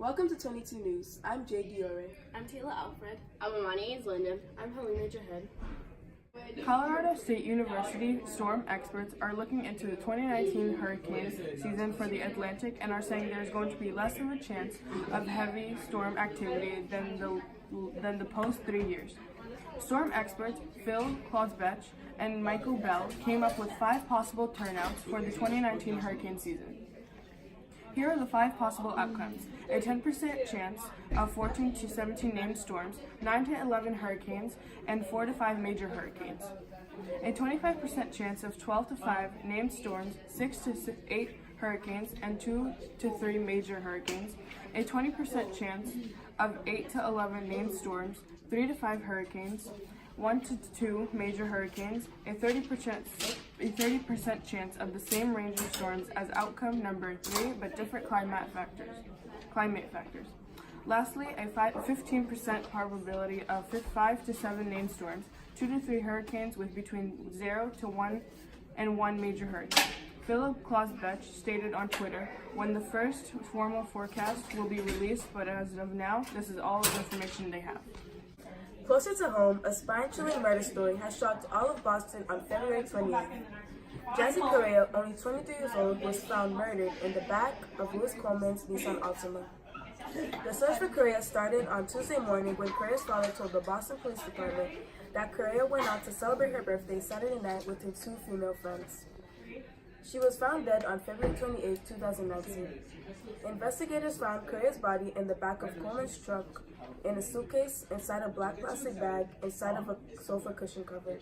Welcome to 22 News. I'm Jay Diore. I'm Taylor Alfred. I'm Amani Linda. I'm Helena Jahed. Colorado State University storm experts are looking into the 2019 hurricane season for the Atlantic and are saying there's going to be less of a chance of heavy storm activity than the post 3 years. Storm experts Phil Clausbetch and Michael Bell came up with 5 possible turnouts for the 2019 hurricane season. Here are the 5 possible outcomes: a 10% chance of 14 to 17 named storms, 9 to 11 hurricanes, and 4 to 5 major hurricanes. A 25% chance of 12 to 5 named storms, 6 to 8 hurricanes, and 2 to 3 major hurricanes. A 20% chance of 8 to 11 named storms, 3 to 5 hurricanes, 1 to 2 major hurricanes, a 30% chance of the same range of storms as outcome number 3, but different climate factors. Lastly, a 15% probability of 5 to 7 named storms, 2 to 3 hurricanes with between 0 to 1 and 1 major hurricane. Philip Clausbetch stated on Twitter, "When the first formal forecast will be released, but as of now, this is all the information they have." Closer to home, a spine-chilling murder story has shocked all of Boston on February 28th. Jesse Correa, only 23 years old, was found murdered in the back of Louis Coleman's Nissan Altima. The search for Correa started on Tuesday morning when Correa's father told the Boston Police Department that Correa went out to celebrate her birthday Saturday night with her 2 female friends. She was found dead on February 28, 2019. Investigators found Correa's body in the back of Coleman's truck in a suitcase inside a black plastic bag inside of a sofa cushion cover.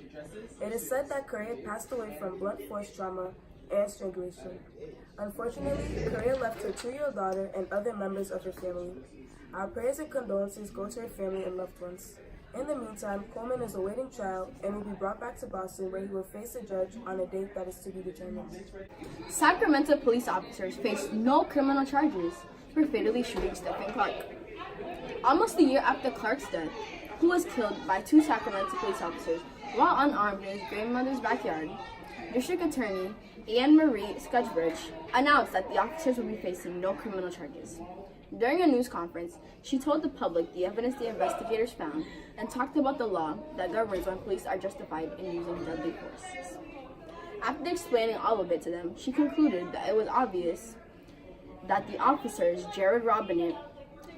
It is said that Correa passed away from blunt force trauma and strangulation. Unfortunately, Correa left her 2-year-old daughter and other members of her family. Our prayers and condolences go to her family and loved ones. In the meantime, Coleman is awaiting trial and will be brought back to Boston, where he will face a judge on a date that is to be determined. Sacramento police officers face no criminal charges for fatally shooting Stephen Clark. Almost a year after Clark's death, who was killed by 2 Sacramento police officers while unarmed in his grandmother's backyard, District Attorney Anne Marie Scudbridge announced that the officers will be facing no criminal charges. During a news conference, she told the public the evidence the investigators found and talked about the law that governs when police are justified in using deadly force. After explaining all of it to them, she concluded that it was obvious that the officers, Jared Robinette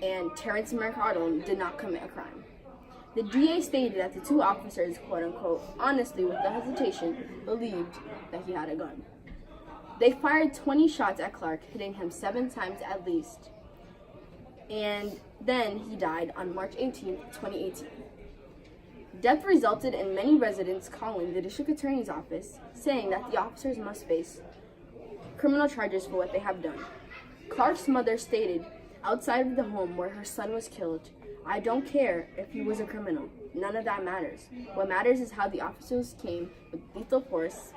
and Terrence Mercado, did not commit a crime. The DA stated that the 2 officers, quote-unquote, honestly, with no hesitation, believed that he had a gun. They fired 20 shots at Clark, hitting him 7 times at least, and then he died on March 18, 2018. Death resulted in many residents calling the district attorney's office, saying that the officers must face criminal charges for what they have done. Clark's mother stated outside of the home where her son was killed, "I don't care if he was a criminal. None of that matters. What matters is how the officers came with lethal force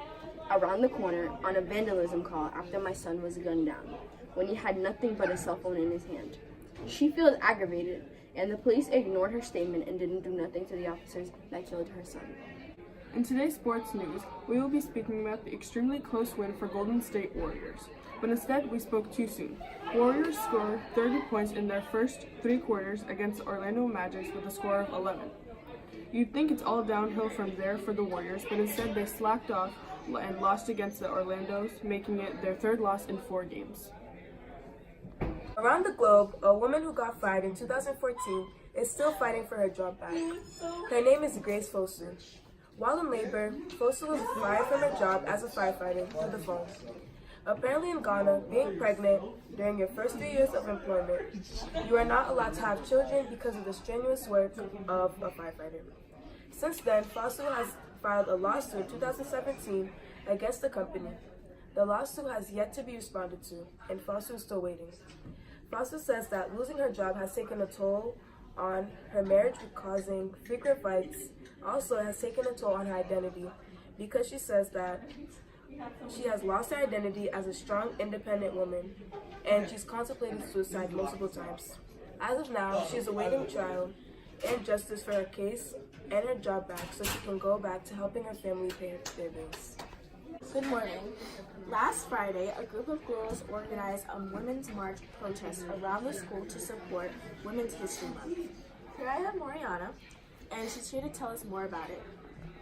around the corner on a vandalism call after my son was gunned down, when he had nothing but a cell phone in his hand." She feels aggravated, and the police ignored her statement and didn't do nothing to the officers that killed her son. In today's sports news, we will be speaking about the extremely close win for Golden State Warriors, but instead we spoke too soon. Warriors scored 30 points in their first 3 quarters against the Orlando Magic with a score of 11. You'd think it's all downhill from there for the Warriors, but instead they slacked off and lost against the Orlandos, making it their 3rd loss in 4 games. Around the globe, a woman who got fired in 2014 is still fighting for her job back. Her name is Grace Fosu. While in labor, Fosu was fired from her job as a firefighter through the phone. Apparently in Ghana, being pregnant during your first 3 years of employment, you are not allowed to have children because of the strenuous work of a firefighter. Since then, Fosu has filed a lawsuit in 2017 against the company. The lawsuit has yet to be responded to, and Fosu is still waiting. Fosu says that losing her job has taken a toll on her marriage, causing frequent fights. Also, it has taken a toll on her identity, because she says that she has lost her identity as a strong, independent woman, and she's contemplated suicide multiple times. As of now, she is awaiting trial and justice for her case and her job back so she can go back to helping her family pay their bills. Good morning. Last Friday, a group of girls organized a Women's March protest around the school to support Women's History Month. Here I have Moriana, and she's here to tell us more about it.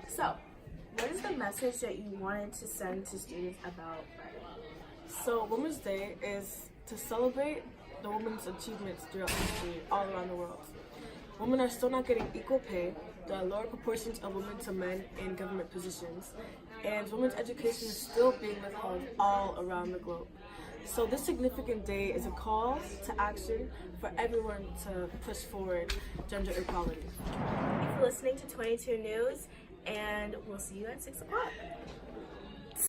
So, what is the message that you wanted to send to students about Friday? So Women's Day is to celebrate the women's achievements throughout history all around the world. Women are still not getting equal pay, there are lower proportions of women to men in government positions, and women's education is still being withheld all around the globe. So this significant day is a call to action for everyone to push forward gender equality. Thank you for listening to 22 News, and we'll see you at 6 o'clock.